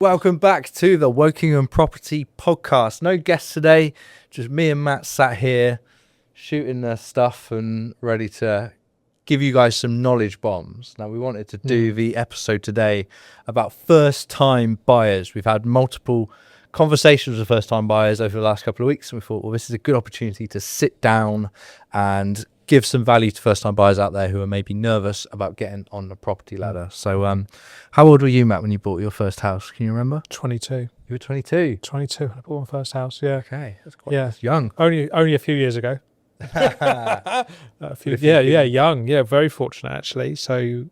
Welcome back to the Wokingham Property Podcast. No guests today, just me and Matt sat here shooting the stuff and ready to give you guys some knowledge bombs. Now, we wanted to do the episode today about first-time buyers. We've had multiple conversations with first-time buyers over the last couple of weeks, and we thought, well, this is a good opportunity to sit down and give some value to first-time buyers out there who are maybe nervous about getting on the property ladder. So how old were you, Matt, when you bought your first house? Can you remember? 22. You were 22? 22. I bought my first house, yeah. Okay, that's young. Only a few years ago. Young. Yeah, very fortunate, actually. So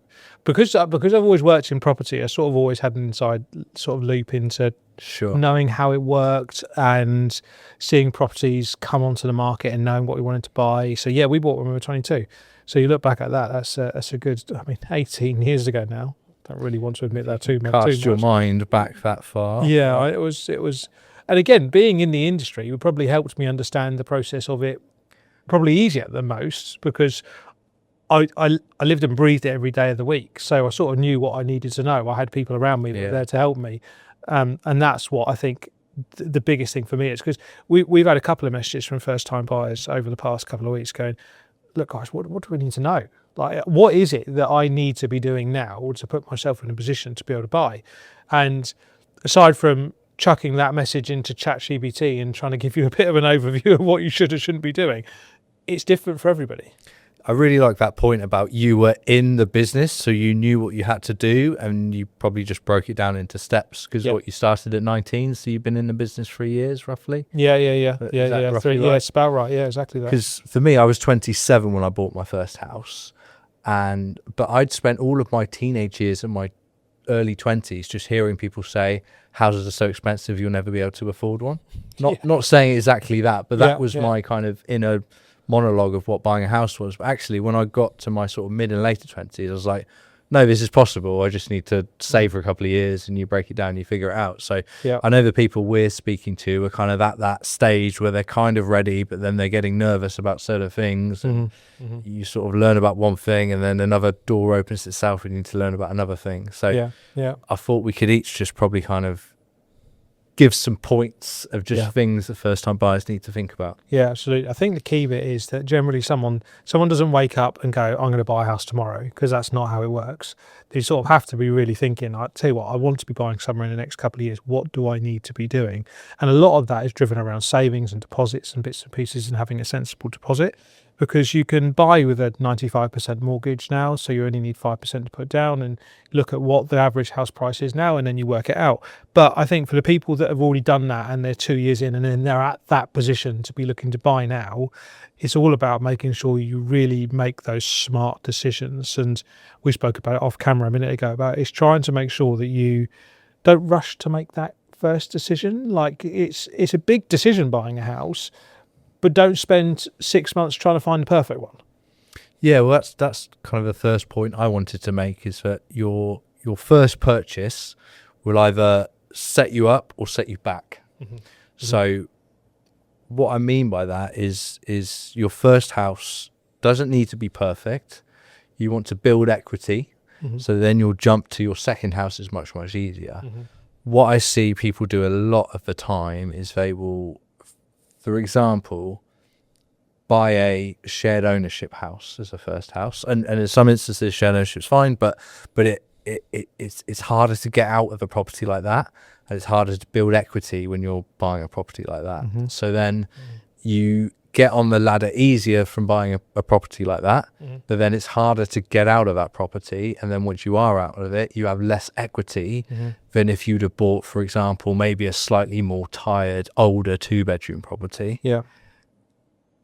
because I've always worked in property, I sort of always had an inside sort of loop into knowing how it worked and seeing properties come onto the market and knowing what we wanted to buy. So yeah, we bought when we were 22. So you look back at that, that's a good, 18 years ago now. Don't really want to admit that too much. Cast your mind back that far. Yeah, it was, and again, being in the industry would probably helped me understand the process of it probably easier than most, because I lived and breathed it every day of the week. So I sort of knew what I needed to know. I had people around me that were there to help me. And that's what I think the biggest thing for me is, because we've had a couple of messages from first-time buyers over the past couple of weeks going, look, guys, what do we need to know? Like, what is it that I need to be doing now to put myself in a position to be able to buy? And aside from chucking that message into ChatGPT and trying to give you a bit of an overview of what you should or shouldn't be doing, it's different for everybody. I really like that point about you were in the business, so you knew what you had to do, and you probably just broke it down into steps, because what, you started at 19, so you've been in the business 3 years roughly? Yeah. It's about right. Yeah, exactly that. Because for me, I was 27 when I bought my first house, but I'd spent all of my teenage years and my early 20s just hearing people say houses are so expensive you'll never be able to afford one. Not saying exactly that, but that was my kind of inner monologue of what buying a house was. But actually, when I got to my sort of mid and later 20s, I was like, no, this is possible. I just need to save for a couple of years, and you break it down, you figure it out. So I know the people we're speaking to are kind of at that stage where they're kind of ready, but then they're getting nervous about certain things. And you sort of learn about one thing, and then another door opens itself and you need to learn about another thing. So I thought we could each just probably kind of give some points of just things that first-time buyers need to think about. Yeah, absolutely. I think the key bit is that generally someone doesn't wake up and go, I'm going to buy a house tomorrow, because that's not how it works. They sort of have to be really thinking, I tell you what, I want to be buying somewhere in the next couple of years. What do I need to be doing? And a lot of that is driven around savings and deposits and bits and pieces, and having a sensible deposit, because you can buy with a 95% mortgage now, so you only need 5% to put down, and look at what the average house price is now, and then you work it out. But I think for the people that have already done that and they're 2 years in and then they're at that position to be looking to buy now, it's all about making sure you really make those smart decisions. And we spoke about it off camera a minute ago, about it's trying to make sure that you don't rush to make that first decision. Like, it's a big decision buying a house, but don't spend 6 months trying to find the perfect one. Yeah, well, that's kind of the first point I wanted to make, is that your first purchase will either set you up or set you back. So what I mean by that is your first house doesn't need to be perfect. You want to build equity, so then you'll jump to your second house is much, much easier. What I see people do a lot of the time is they will, for example, buy a shared ownership house as a first house, and in some instances shared ownership is fine, but it's harder to get out of a property like that, and it's harder to build equity when you're buying a property like that. So then you get on the ladder easier from buying a property like that, but then it's harder to get out of that property, and then once you are out of it, you have less equity than if you'd have bought, for example, maybe a slightly more tired, older 2-bedroom property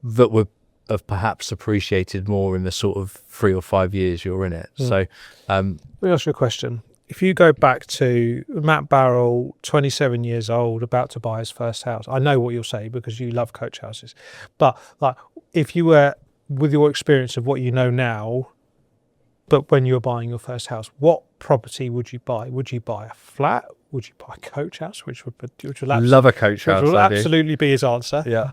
that would have perhaps appreciated more in the sort of 3 or 5 years you're in it. So let me ask you a question. If you go back to Matt Barrell, 27 years old, about to buy his first house, I know what you'll say because you love coach houses, but like, if you were, with your experience of what you know now, but when you were buying your first house, what property would you buy? Would you buy a flat? Would you buy a coach house? Which would love a coach house. Which will absolutely be his answer. Yeah.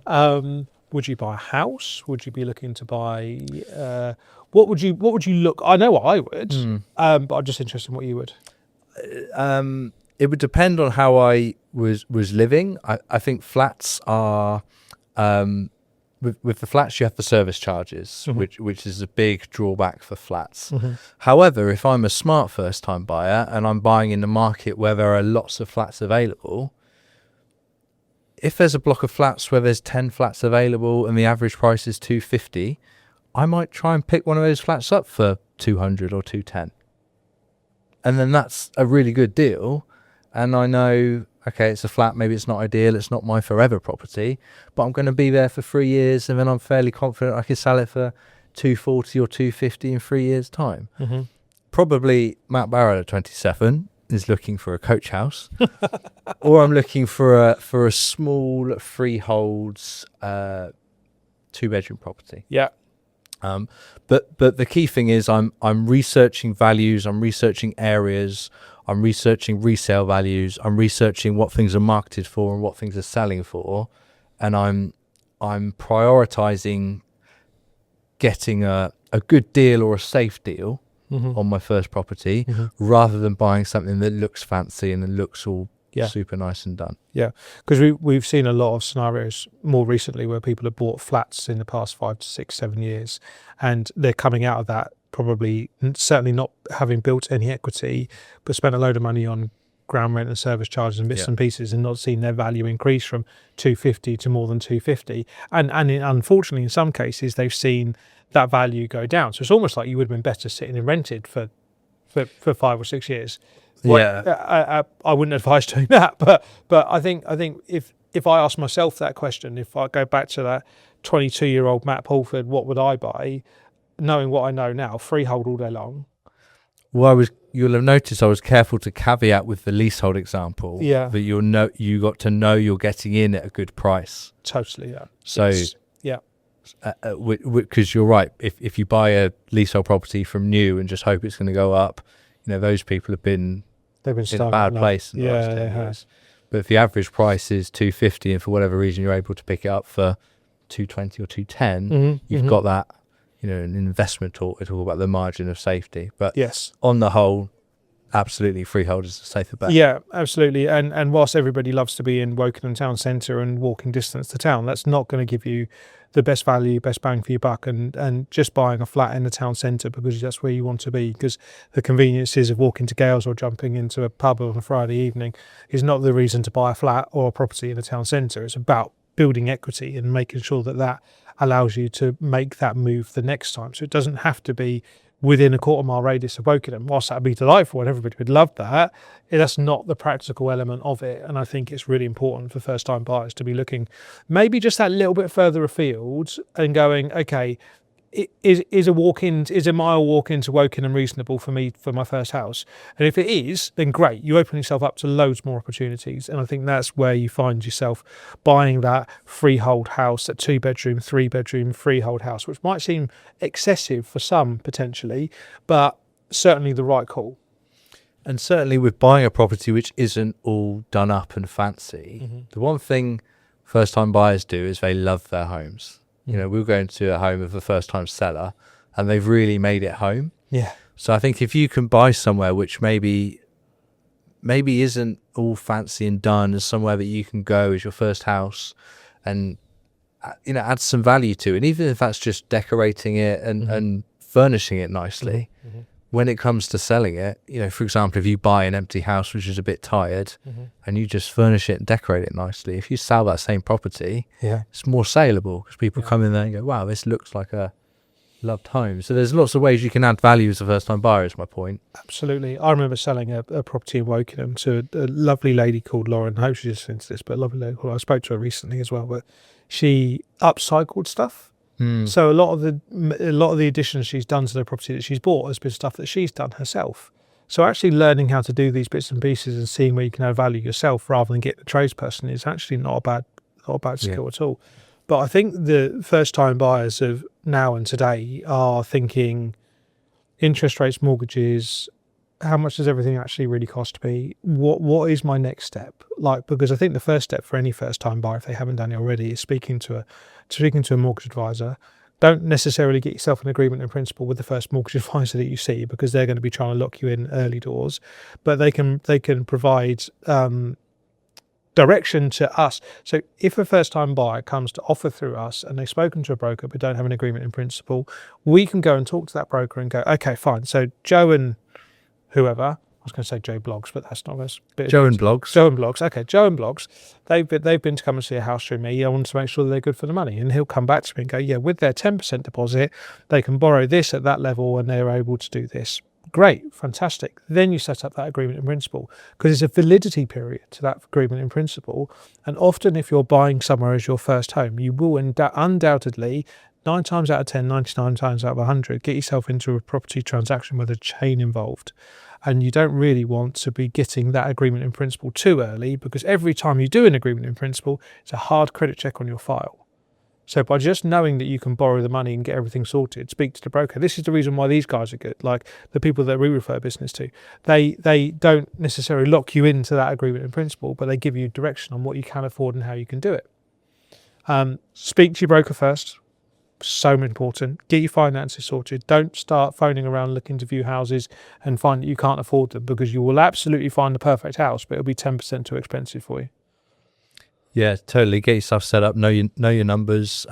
Would you buy a house? Would you be looking to buy? What would you look? I know what I would, but I'm just interested in what you would. it would depend on how I was living. I think flats are with the flats you have the service charges, which is a big drawback for flats. However, if I'm a smart first time buyer and I'm buying in the market where there are lots of flats available, if there's a block of flats where there's 10 flats available and the average price is 250, I might try and pick one of those flats up for 200 or 210. And then that's a really good deal. And I know, okay, it's a flat, maybe it's not ideal, it's not my forever property, but I'm going to be there for 3 years and then I'm fairly confident I can sell it for 240 or 250 in 3 years' time. Probably Matt Barrett at 27 is looking for a coach house, or I'm looking for a small freehold 2-bedroom property. Yeah. But the key thing is I'm researching values, I'm researching areas, I'm researching resale values, I'm researching what things are marketed for and what things are selling for, and I'm prioritizing getting a good deal or a safe deal on my first property, rather than buying something that looks fancy and it looks all super nice and done. Yeah, because we've seen a lot of scenarios more recently where people have bought flats in the past 5 to 6, 7 years, and they're coming out of that probably certainly not having built any equity, but spent a load of money on ground rent and service charges and bits and pieces, and not seen their value increase from 250 to more than 250. And unfortunately, in some cases, they've seen that value go down. So it's almost like you would have been better sitting and rented for 5 or 6 years. I wouldn't advise doing that, but I think if I ask myself that question, if I go back to that 22-year-old Matt Pulford, what would I buy? Knowing what I know now, freehold all day long. Well, you'll have noticed I was careful to caveat with the leasehold example. Yeah. That you got to know you're getting in at a good price. Totally, yeah. So, because you're right. If you buy a leasehold property from new and just hope it's going to go up, those people have been in a bad place in the last 10 years. But if the average price is 250 and for whatever reason you're able to pick it up for 220 or 210, you've got that. An investment talk, it's all about the margin of safety. But on the whole, absolutely, freehold is a safer bet. Yeah, absolutely. And whilst everybody loves to be in Wokingham town centre and walking distance to town, that's not going to give you the best value, best bang for your buck. And just buying a flat in the town centre because that's where you want to be, because the conveniences of walking to Gales or jumping into a pub on a Friday evening is not the reason to buy a flat or a property in the town centre. It's about building equity and making sure that allows you to make that move the next time. So it doesn't have to be within a quarter-mile radius of Wokingham. Whilst that would be delightful and everybody would love that, that's not the practical element of it. And I think it's really important for first-time buyers to be looking maybe just that little bit further afield and going, okay, is a mile walk into Wokingham reasonable for me for my first house? And if it is, then great. You open yourself up to loads more opportunities. And I think that's where you find yourself buying that freehold house, that 2-bedroom, 3-bedroom freehold house, which might seem excessive for some potentially, but certainly the right call. And certainly with buying a property which isn't all done up and fancy, the one thing first-time buyers do is they love their homes. We'll go into a home of a first-time seller and they've really made it home. Yeah. So I think if you can buy somewhere which maybe isn't all fancy and done, as somewhere that you can go as your first house and, add some value to it, and even if that's just decorating it and furnishing it nicely, when it comes to selling it, for example, if you buy an empty house which is a bit tired and you just furnish it and decorate it nicely, if you sell that same property, it's more saleable because people come in there and go, wow, this looks like a loved home. So there's lots of ways you can add value as a first-time buyer, is my point. Absolutely. I remember selling a property in Wokingham to a lovely lady called Lauren. I hope she just into this, but a lovely lady. I spoke to her recently as well, but she upcycled stuff. So a lot of the additions she's done to the property that she's bought has been stuff that she's done herself. So actually learning how to do these bits and pieces and seeing where you can add value yourself rather than get the tradesperson is actually not a bad skill at all. But I think the first time buyers of now and today are thinking interest rates, mortgages, how much does everything actually really cost me? What is my next step? Because I think the first step for any first time buyer, if they haven't done it already, is speaking to a mortgage advisor, Don't necessarily get yourself an agreement in principle with the first mortgage advisor that you see, because they're going to be trying to lock you in early doors. But they can provide direction to us. So if a first-time buyer comes to offer through us and they've spoken to a broker but don't have an agreement in principle, we can go and talk to that broker and go, okay, fine. So Joe and whoever, I was going to say Joe Blogs, but that's not us. Joe and Blogs. Joe and Blogs. Okay, Joe and Blogs. They've been to come and see a house through me. I want to make sure that they're good for the money. And he'll come back to me and go, yeah, with their 10% deposit, they can borrow this at that level and they're able to do this. Great, fantastic. Then you set up that agreement in principle, because there's a validity period to that agreement in principle. And often if you're buying somewhere as your first home, you will undoubtedly, 9 times out of 10, 99 times out of 100, get yourself into a property transaction with a chain involved. And you don't really want to be getting that agreement in principle too early, because every time you do an agreement in principle, it's a hard credit check on your file. So by just knowing that you can borrow the money and get everything sorted, speak to the broker. This is the reason why these guys are good, like the people that we refer business to. They don't necessarily lock you into that agreement in principle, but they give you direction on what you can afford and how you can do it. Speak to your broker first. So important. Get your finances sorted. Don't start phoning around looking to view houses and find that you can't afford them, because you will absolutely find the perfect house, but it'll be 10% too expensive for you. Yeah, totally. Get yourself set up. Know your numbers.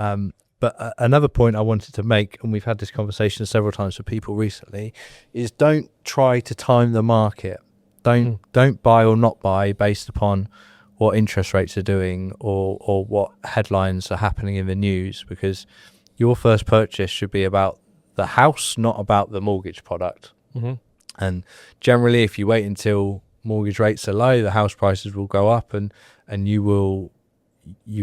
But another point I wanted to make, and we've had this conversation several times with people recently, is don't try to time the market. Don't buy or not buy based upon what interest rates are doing or what headlines are happening in the news, because your first purchase should be about the house, not about the mortgage product. Mm-hmm. And generally, if you wait until mortgage rates are low, the house prices will go up, and you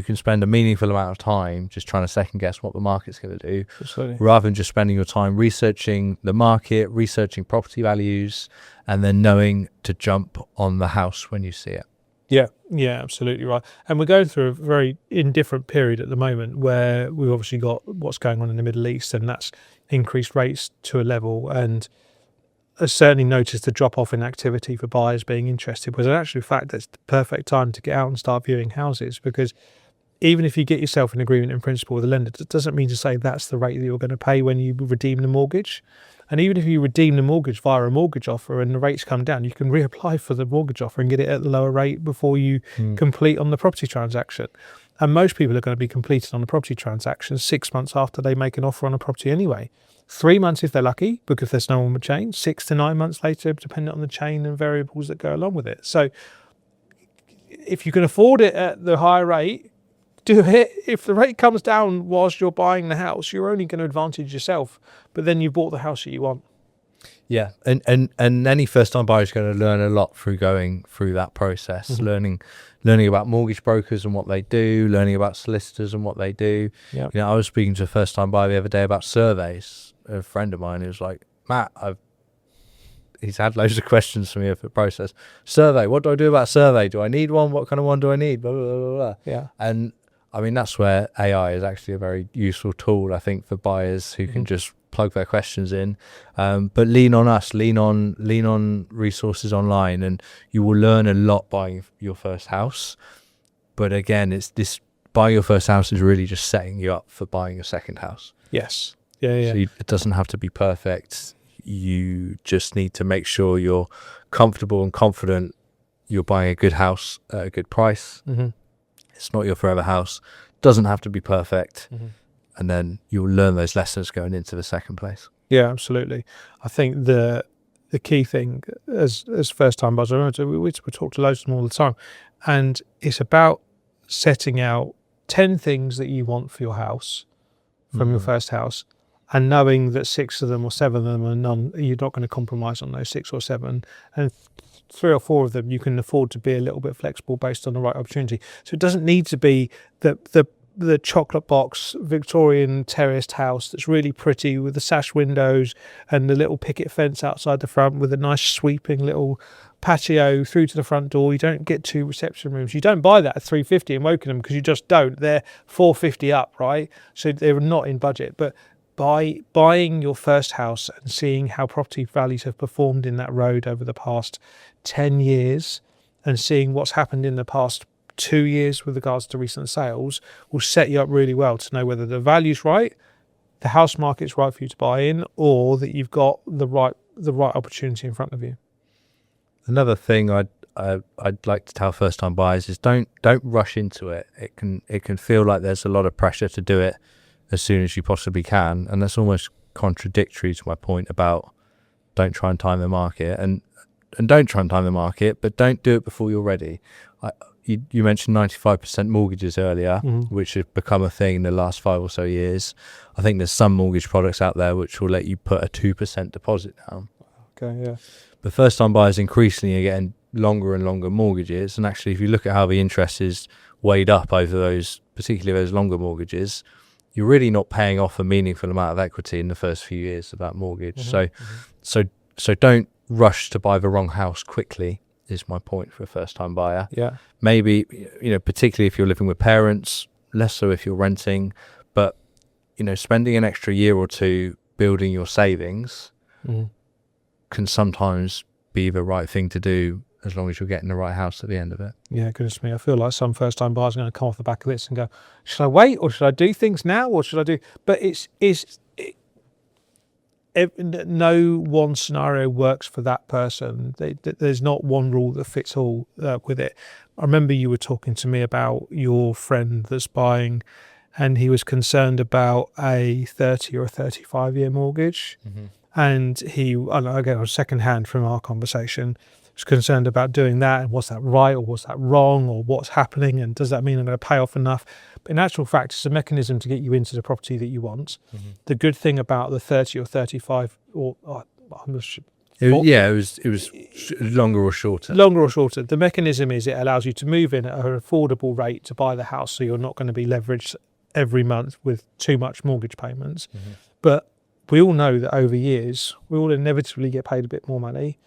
can spend a meaningful amount of time just trying to second guess what the market's going to do. Absolutely. Rather than just spending your time researching the market, researching property values, and then knowing to jump on the house when you see it. Yeah, absolutely right. And we're going through a very indifferent period at the moment, where we've obviously got what's going on in the Middle East, and that's increased rates to a level, and I certainly noticed a drop off in activity for buyers being interested. Was actually, in fact, it's the perfect time to get out and start viewing houses, because even if you get yourself an agreement in principle with a lender, it doesn't mean to say that's the rate that you're going to pay when you redeem the mortgage. And even if you redeem the mortgage via a mortgage offer and the rates come down, you can reapply for the mortgage offer and get it at the lower rate before you complete on the property transaction. And most people are going to be completed on the property transaction 6 months after they make an offer on a property anyway. 3 months if they're lucky, because there's no one with chain. 6 to 9 months later, depending on the chain and variables that go along with it. So if you can afford it at the higher rate, do it. If the rate comes down whilst you're buying the house, you're only going to advantage yourself, but then you bought the house that you want. Yeah, and any first-time buyer is going to learn a lot through going through that process, learning about mortgage brokers and what they do, learning about solicitors and what they do. Yep. You know, I was speaking to a first-time buyer the other day about surveys. A friend of mine who was like, Matt, he's had loads of questions for me of the process. Survey, what do I do about survey? Do I need one? What kind of one do I need? Blah, blah, blah, blah. Yeah. And I mean, that's where AI is actually a very useful tool, I think, for buyers who can just plug their questions in. But lean on us, lean on resources online, and you will learn a lot buying your first house. But again, it's this buying your first house is really just setting you up for buying a second house. Yes. Yeah. So it doesn't have to be perfect. You just need to make sure you're comfortable and confident you're buying a good house at a good price. Mm-hmm. It's not your forever house. Doesn't have to be perfect. Mm-hmm. And then you'll learn those lessons going into the second place. Yeah, absolutely. I think the key thing as first time buyers, I remember we talk to loads of them all the time, and it's about setting out 10 things that you want for your house from your first house, and knowing that 6 of them or 7 of them are none, you're not going to compromise on those 6 or 7, and 3 or 4 of them you can afford to be a little bit flexible based on the right opportunity. So it doesn't need to be the chocolate box Victorian terraced house that's really pretty with the sash windows and the little picket fence outside the front with a nice sweeping little patio through to the front door. You don't get 2 reception rooms. You don't buy that at $350 in Wokingham, because you just don't. They're $450 up, right? So they're not in budget. But by buying your first house and seeing how property values have performed in that road over the past 10 years and seeing what's happened in the past 2 years with regards to recent sales will set you up really well to know whether the value's right, the house market's right for you to buy in, or that you've got the right opportunity in front of you. Another thing I'd like to tell first time buyers is don't rush into it. It can feel like there's a lot of pressure to do it as soon as you possibly can, and that's almost contradictory to my point about don't try and time the market, and don't try and time the market, but don't do it before you're ready. You mentioned 95% mortgages earlier, which have become a thing in the last 5 or so years. I think there's some mortgage products out there which will let you put a 2% deposit down. Okay, yeah. But first time buyers increasingly are getting longer and longer mortgages, and actually if you look at how the interest is weighed up over those, particularly those longer mortgages, you're really not paying off a meaningful amount of equity in the first few years of that mortgage. So don't rush to buy the wrong house quickly, is my point for a first time buyer. Yeah. Maybe, particularly if you're living with parents, less so if you're renting, but spending an extra year or two building your savings can sometimes be the right thing to do, as long as you're getting the right house at the end of it. Yeah, goodness me. I feel like some first-time buyers are going to come off the back of this and go, should I wait, or should I do things now, or should I do... But no one scenario works for that person. There's not one rule that fits all with it. I remember you were talking to me about your friend that's buying, and he was concerned about a 30 or a 35-year mortgage. And he, again, second-hand from our conversation, was concerned about doing that, and was that right or was that wrong, or what's happening, and does that mean I'm going to pay off enough? But in actual fact, it's a mechanism to get you into the property that you want. The good thing about the 30 or 35, or it was longer or shorter. Longer or shorter. The mechanism is it allows you to move in at an affordable rate to buy the house, so you're not going to be leveraged every month with too much mortgage payments. But we all know that over years, we will inevitably get paid a bit more money.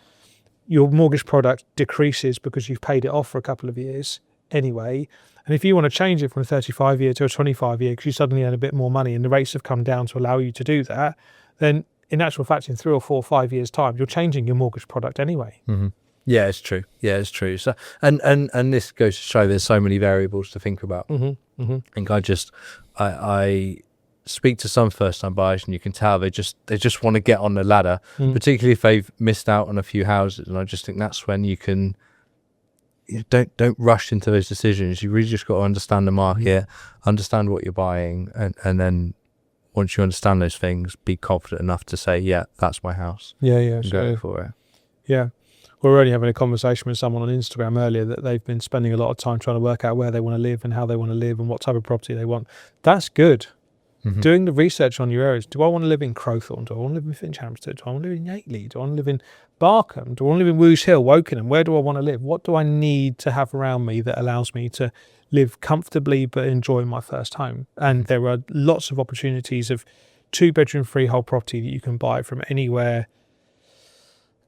Your mortgage product decreases because you've paid it off for a couple of years anyway. And if you want to change it from a 35-year to a 25-year because you suddenly earn a bit more money and the rates have come down to allow you to do that, then in actual fact, in 3 or 4 or 5 years' time, you're changing your mortgage product anyway. Yeah, it's true. So, and this goes to show there's so many variables to think about. I think I speak to some first-time buyers, and you can tell they just want to get on the ladder, particularly if they've missed out on a few houses. And I just think that's when you don't rush into those decisions. You really just got to understand the market, understand what you're buying, and then once you understand those things, be confident enough to say, yeah, that's my house. And go for it. Yeah. We were only having a conversation with someone on Instagram earlier that they've been spending a lot of time trying to work out where they want to live and how they want to live and what type of property they want. That's good. Doing the research on your areas. Do I want to live in Crowthorne? Do I want to live in Finchampstead? Do I want to live in Yateley? Do I want to live in Barkham? Do I want to live in Woos Hill, Wokingham? Where do I want to live? What do I need to have around me that allows me to live comfortably but enjoy my first home? And there are lots of opportunities of 2-bedroom freehold property that you can buy from anywhere.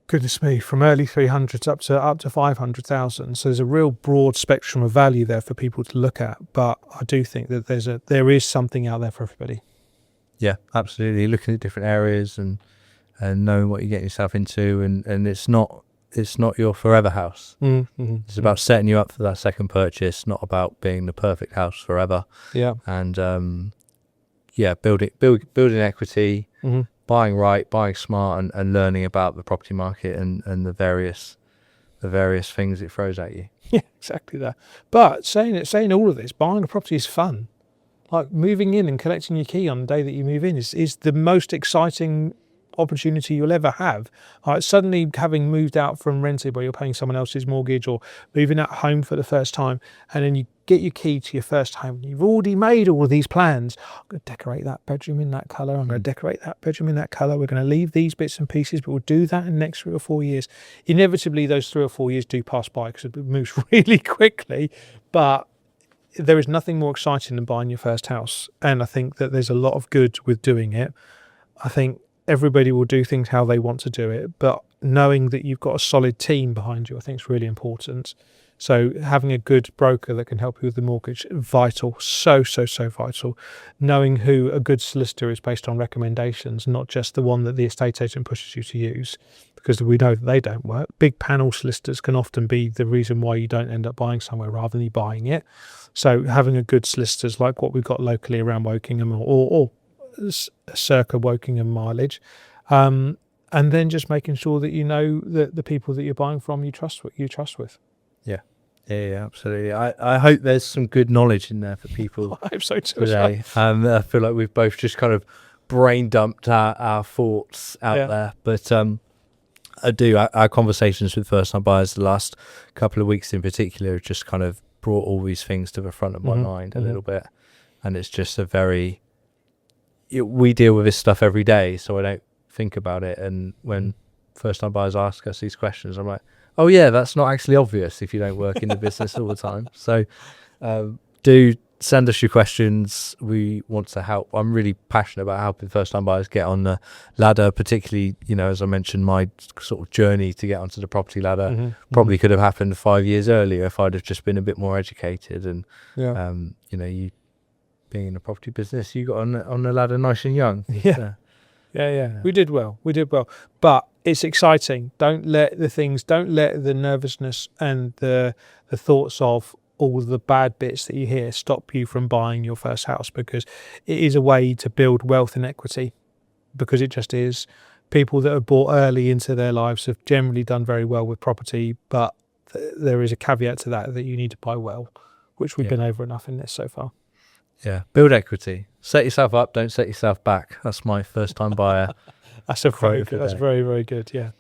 Goodness me, from early 300s up to 500,000. So there's a real broad spectrum of value there for people to look at. But I do think that there is something out there for everybody. Yeah, absolutely. Looking at different areas and knowing what you're getting yourself into, and it's not your forever house. It's about setting you up for that second purchase, not about being the perfect house forever. Yeah, and building equity. Buying right, buying smart, and learning about the property market and the various things it throws at you. Yeah, exactly that. But saying all of this, buying a property is fun. Like moving in and collecting your key on the day that you move in is the most exciting opportunity you'll ever have. Suddenly having moved out from rented where you're paying someone else's mortgage, or moving at home for the first time, and then you get your key to your first home and you've already made all of these plans. I'm going to decorate that bedroom in that colour, I'm going to decorate that bedroom in that colour, we're going to leave these bits and pieces, but we'll do that in the next 3 or 4 years. Inevitably those 3 or 4 years do pass by because it moves really quickly, but there is nothing more exciting than buying your first house, and I think that there's a lot of good with doing it. I think everybody will do things how they want to do it, but knowing that you've got a solid team behind you, I think is really important. So having a good broker that can help you with the mortgage, vital, so vital. Knowing who a good solicitor is based on recommendations, not just the one that the estate agent pushes you to use, because we know that they don't work. Big panel solicitors can often be the reason why you don't end up buying somewhere rather than you buying it. So having a good solicitors like what we've got locally around Wokingham, or circa Wokingham mileage. And then just making sure that you know that the people that you're buying from you trust with. Yeah, absolutely. I hope there's some good knowledge in there for people I hope so too. today. I feel like we've both just kind of brain dumped our thoughts out there. But our conversations with first-time buyers the last couple of weeks in particular have just kind of brought all these things to the front of my mind a little bit. And it's just we deal with this stuff every day, so I don't think about it. And when first-time buyers ask us these questions, I'm like, oh yeah, that's not actually obvious if you don't work in the business all the time. So do send us your questions. We want to help. I'm really passionate about helping first-time buyers get on the ladder, particularly, as I mentioned, my sort of journey to get onto the property ladder probably could have happened 5 years earlier if I'd have just been a bit more educated. And, you being in the property business, you got on the ladder nice and young. Yeah. We did well. But it's exciting. Don't let the nervousness and the thoughts of all the bad bits that you hear stop you from buying your first house, because it is a way to build wealth and equity, because it just is. People that have bought early into their lives have generally done very well with property, but there is a caveat to that you need to buy well, which we've been over enough in this so far. Yeah, build equity. Set yourself up, don't set yourself back. That's my first-time buyer. That's very good. That's very, very good. Yeah.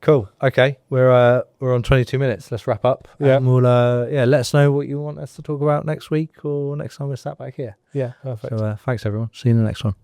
Cool. Okay, we're on 22 minutes. Let's wrap up. Yeah. And we'll let us know what you want us to talk about next week or next time we're sat back here. Yeah. Perfect. So thanks everyone. See you in the next one.